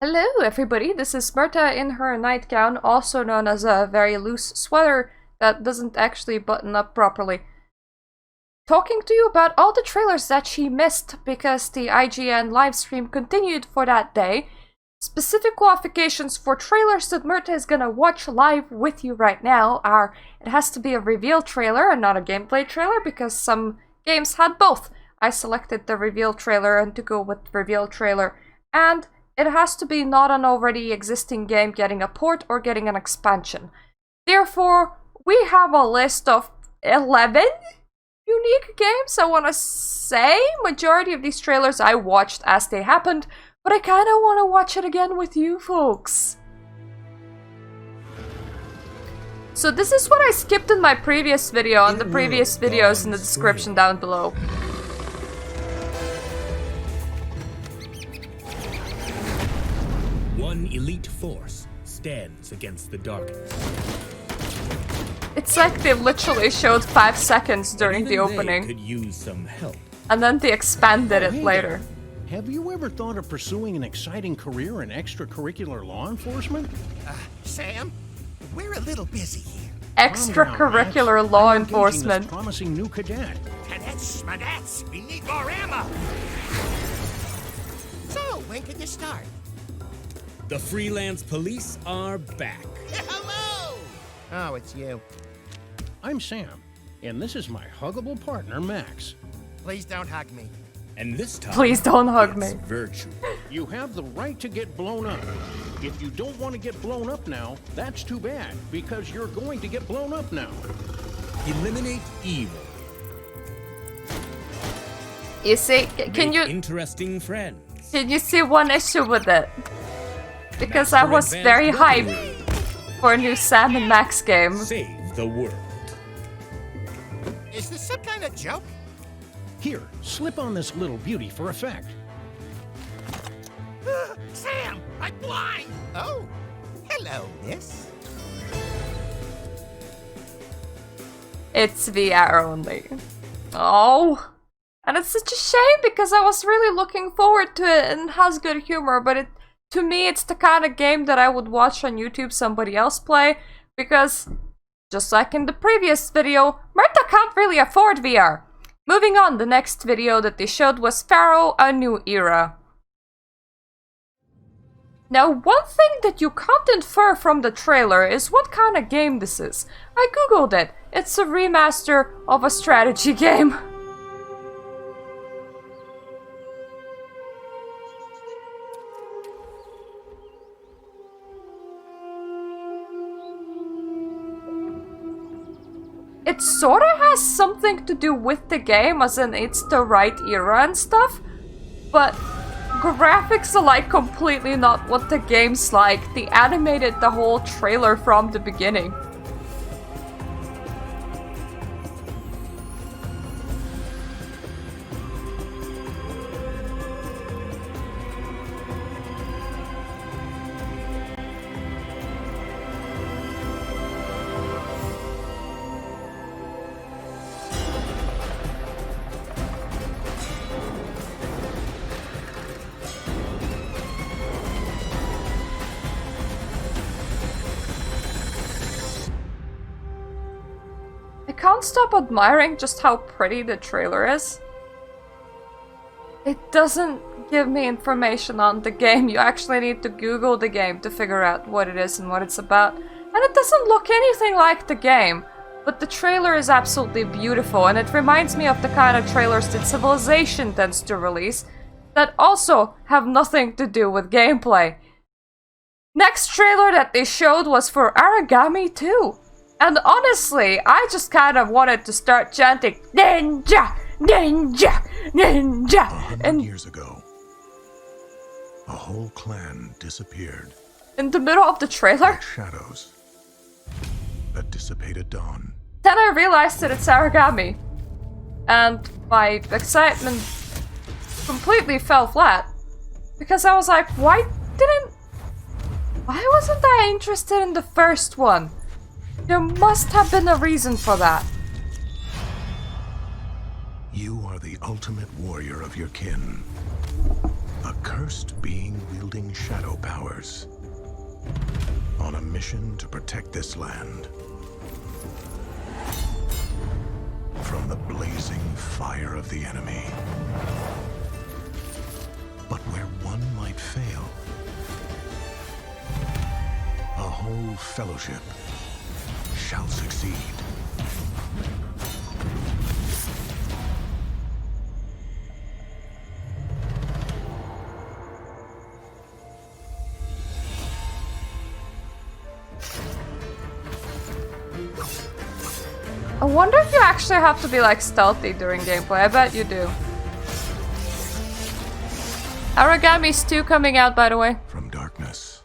Hello everybody, this is Myrta in her nightgown, also known as a very loose sweater that doesn't actually button up properly. Talking to you about all the trailers that she missed because the IGN livestream continued for that day. Specific qualifications for trailers that Myrta is gonna watch live with you right now are, it has to be a reveal trailer and not a gameplay trailer because some games had both. I selected the reveal trailer and to go with reveal trailer, and it has to be not an already existing game getting a port or getting an expansion. Therefore, we have a list of 11 unique games. I want to say majority of these trailers I watched as they happened, but I kind of want to watch it again with you folks. So this is what I skipped in my previous video, and the previous videos in the description down below. One elite force stands against the darkness. It's like they literally showed 5 seconds during the Even opening, they could use some help. and then they expanded it Hey later. there. Have you ever thought of pursuing an exciting career in extracurricular law enforcement? Sam, we're a little busy here. Extracurricular Max. law I'm engaging this enforcement. promising new cadet. Cadets, schmadets, we need more ammo. So, when can you start? The freelance police are back. Hello! Oh, it's you. I'm Sam, and this is my huggable partner, Max. Please don't hug me. And this time, Please don't hug it's me. virtual. You have the right to get blown up. If you don't want to get blown up now, that's too bad, because you're going to get blown up now. Eliminate evil. You see, can Make you interesting friends. see one issue with it? Because I Master was advanced very weaponry. hyped for a new Sam and Max game. Save the world. Is this some kind of joke? Here, slip on this little beauty for effect. Sam, I'm blind! Oh, hello, miss. It's VR only. Oh. And it's such a shame because I was really looking forward to it and it has good humor, but to me it's the kind of game that I would watch on YouTube somebody else play, because just like in the previous video, Myrta can't really afford VR. Moving on, the next video that they showed was Pharaoh: A New Era. Now, one thing that you can't infer from the trailer is what kind of game this is. I googled it. It's a remaster of a strategy game. It sorta has something to do with the game, as in it's the right era and stuff, but graphics are like completely not what the game's like. They animated the whole trailer from the beginning. I can't stop admiring just how pretty the trailer is. It doesn't give me information on the game. You actually need to Google the game to figure out what it is and what it's about. And it doesn't look anything like the game. But the trailer is absolutely beautiful, and it reminds me of the kind of trailers that Civilization tends to release that also have nothing to do with gameplay. Next trailer that they showed was for Aragami 2. And honestly, I just kind of wanted to start chanting Ninja! Ninja! Ninja! 100 years ago, a whole clan disappeared In the middle of the trailer, like shadows that dissipate at dawn. then I realized that it's Aragami. And my excitement completely fell flat. Because I was like, why wasn't I interested in the first one? There must have been a reason for that. You are the ultimate warrior of your kin. A cursed being wielding shadow powers. On a mission to protect this land. From the blazing fire of the enemy. But where one might fail, a whole fellowship shall succeed. I wonder if you actually have to be like stealthy during gameplay. I bet you do. Aragami's 2 coming out, by the way. From darkness,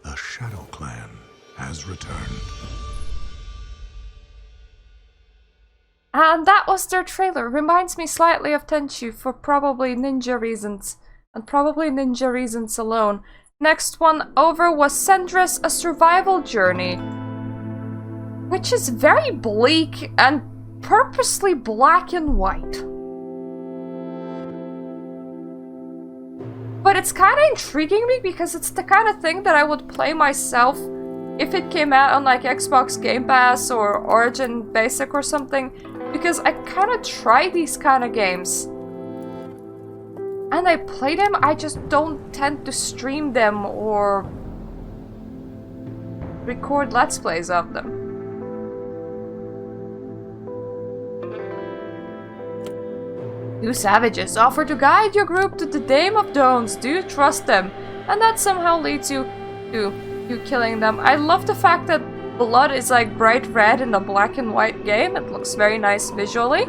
the Shadow Clan has returned. And that was their trailer. Reminds me slightly of Tenchu for probably ninja reasons. And probably ninja reasons alone. Next one over was Sendra's A Survival Journey. Which is very bleak and purposely black and white. But it's kind of intriguing me because it's the kind of thing that I would play myself if it came out on like Xbox Game Pass or Origin Basic or something. Because I kind of try these kind of games. And I play them, I just don't tend to stream them or record Let's Plays of them. Two savages offer to guide your group to the Dame of Dones. Do you trust them? And that somehow leads you to you killing them. I love the fact that blood is like bright red in a black and white game. It looks very nice visually.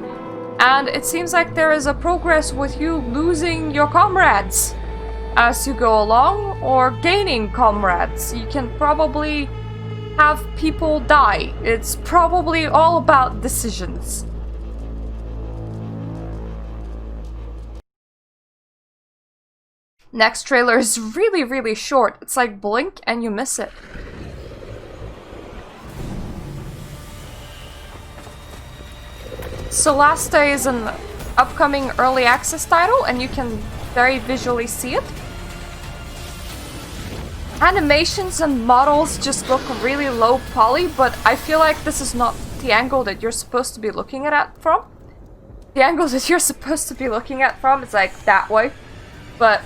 And it seems like there is a progress with you losing your comrades as you go along or gaining comrades. You can probably have people die. It's probably all about decisions. Next trailer is really, really short. It's like blink and you miss it. Solasta is an upcoming early access title and you can very visually see it. Animations and models just look really low poly, but I feel like this is not the angle that you're supposed to be looking at it from. The angle that you're supposed to be looking at from is like that way, but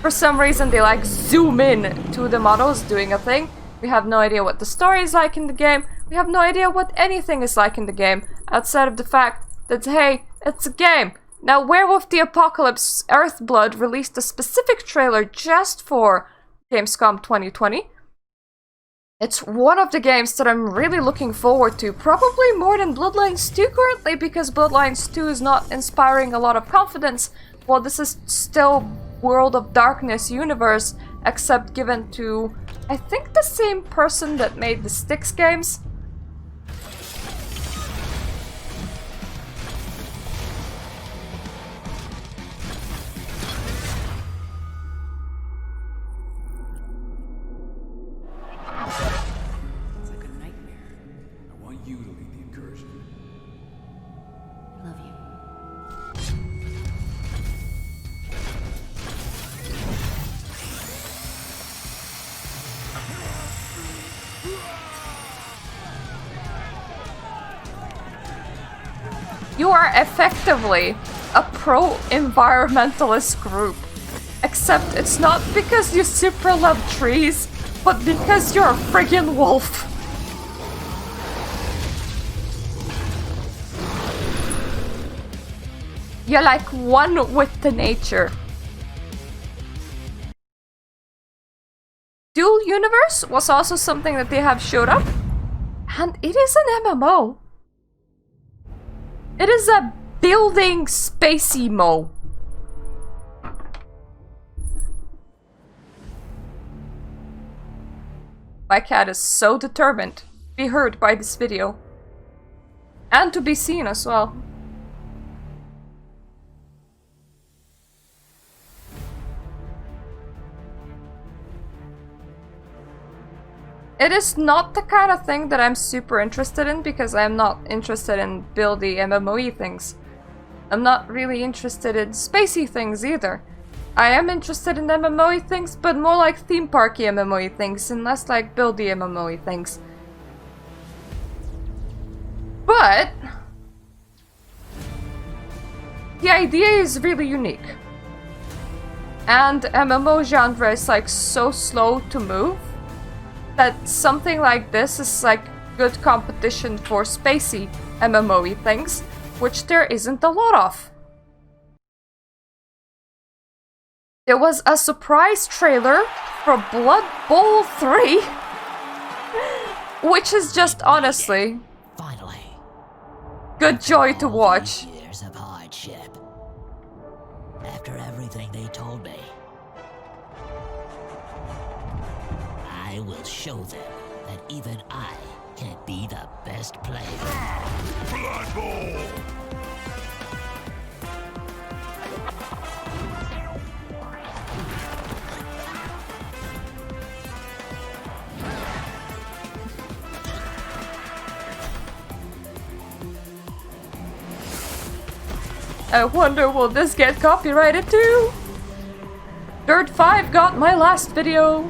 for some reason they like zoom in to the models doing a thing. We have no idea what the story is like in the game. We have no idea what anything is like in the game outside of the fact that, hey, it's a game. Now, Werewolf the Apocalypse Earthblood released a specific trailer just for Gamescom 2020. It's one of the games that I'm really looking forward to, probably more than Bloodlines 2 currently, because Bloodlines 2 is not inspiring a lot of confidence, while this is still World of Darkness universe, except given to, I think, the same person that made the Styx games. It's like a nightmare. I want you to lead the incursion. I love you. You are effectively a pro-environmentalist group. Except it's not because you super love trees, but because you're a friggin' wolf. You're like one with the nature. Dual Universe was also something that they have showed up. And it is an MMO. It is a building spacey mo. My cat is so determined to be heard by this video. And to be seen as well. It is not the kind of thing that I'm super interested in because I'm not interested in buildy MMOE things. I'm not really interested in spacey things either. I am interested in MMOE things, but more like theme parky MMOE things and less like buildy MMOE things. But the idea is really unique. And MMO genre is like so slow to move that something like this is like good competition for spacey MMOE things, which there isn't a lot of. There was a surprise trailer for Blood Bowl 3, which is just honestly Finally. good joy to watch. Years of hardship. After everything they told me, I will show them that even I can be the best player. Blood Bowl! I wonder, will this get copyrighted too? Dirt 5 got my last video.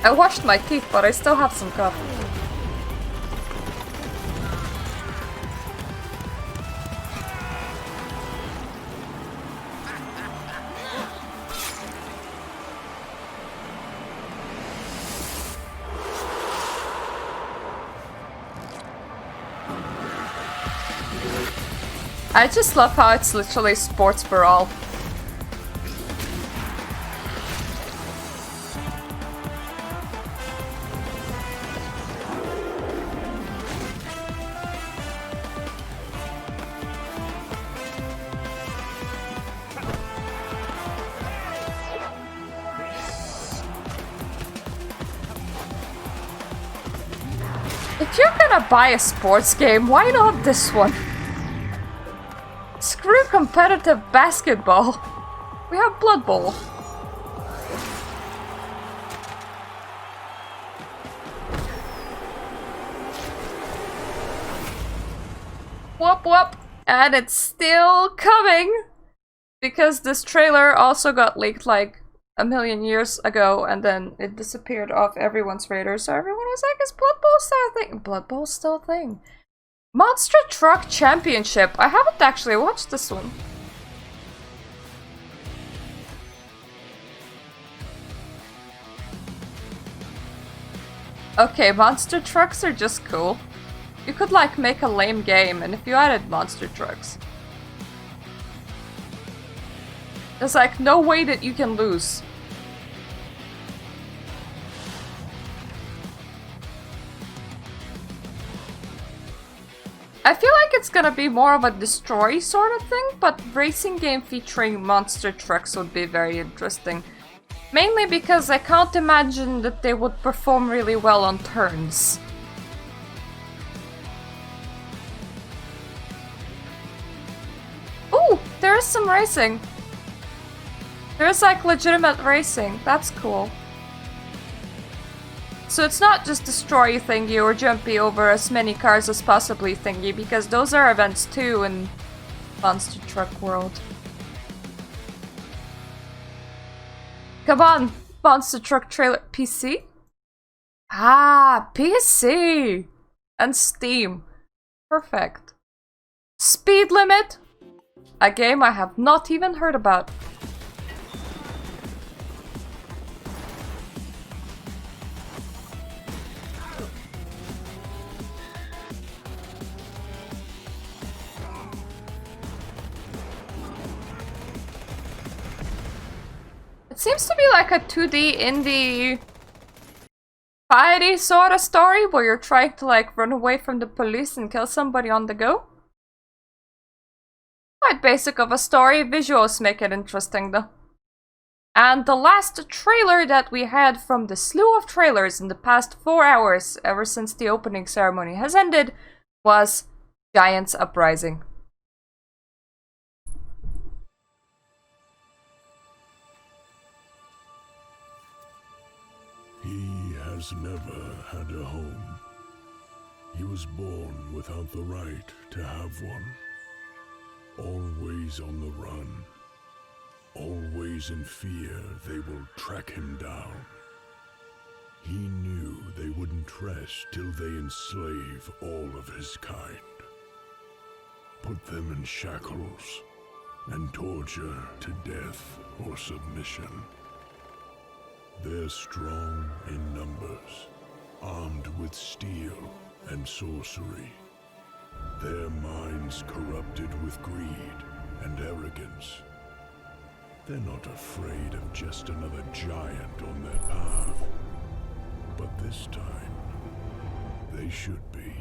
I washed my teeth, but I still have some coffee. I just love how it's literally sports for all. If you're gonna buy a sports game, why not this one? Screw competitive basketball. We have Blood Bowl. Whoop whoop. And it's still coming! Because this trailer also got leaked like a million years ago and then it disappeared off everyone's radar, so everyone was like, is Blood Bowl still a thing? Blood Bowl's still a thing. Monster Truck Championship. I haven't actually watched this one. Okay, monster trucks are just cool. You could like make a lame game and if you added monster trucks. There's like no way that you can lose. I feel like it's gonna be more of a destroy sort of thing, but racing game featuring monster trucks would be very interesting. Mainly because I can't imagine that they would perform really well on turns. Ooh, there is some racing. There is like legitimate racing, that's cool. So it's not just destroy thingy or jumpy over as many cars as possibly thingy, because those are events too in Monster Truck World. Come on, Monster Truck Trailer PC? Ah, PC! And Steam. Perfect. Speed Limit? A game I have not even heard about. It seems to be like a 2D indie piety sort of story where you're trying to like run away from the police and kill somebody on the go. Quite basic of a story, visuals make it interesting though. And the last trailer that we had from the slew of trailers in the past 4 hours ever since the opening ceremony has ended was Giants Uprising. He has never had a home. He was born without the right to have one. Always on the run. Always in fear they will track him down. He knew they wouldn't rest till they enslave all of his kind. Put them in shackles and torture to death or submission. They're strong in numbers, armed with steel and sorcery. Their minds corrupted with greed and arrogance. They're not afraid of just another giant on their path. But this time, they should be.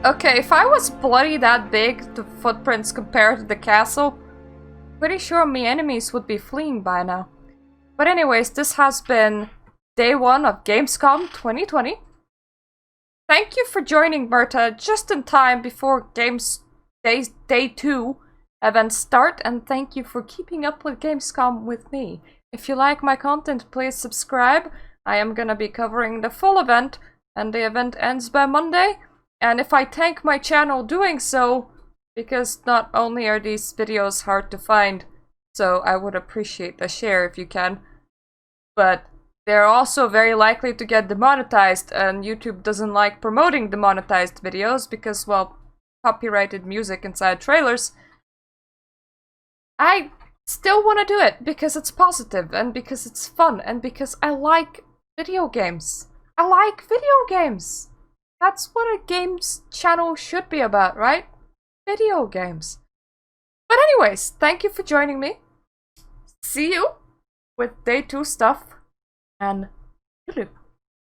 Okay, if I was bloody that big, the footprints compared to the castle, pretty sure my enemies would be fleeing by now. But anyways, this has been day 1 of Gamescom 2020. Thank you for joining Murta just in time before Day 2 events start, and thank you for keeping up with Gamescom with me. If you like my content, please subscribe. I am gonna be covering the full event, and the event ends by Monday. And if I tank my channel doing so, because not only are these videos hard to find, so I would appreciate a share if you can, but they're also very likely to get demonetized, and YouTube doesn't like promoting demonetized videos because, well, copyrighted music inside trailers. I still want to do it because it's positive, and because it's fun, and because I like video games. I like video games! That's what a games channel should be about, right? Video games. But anyways, thank you for joining me. See you with Day 2 stuff, and toodaloo.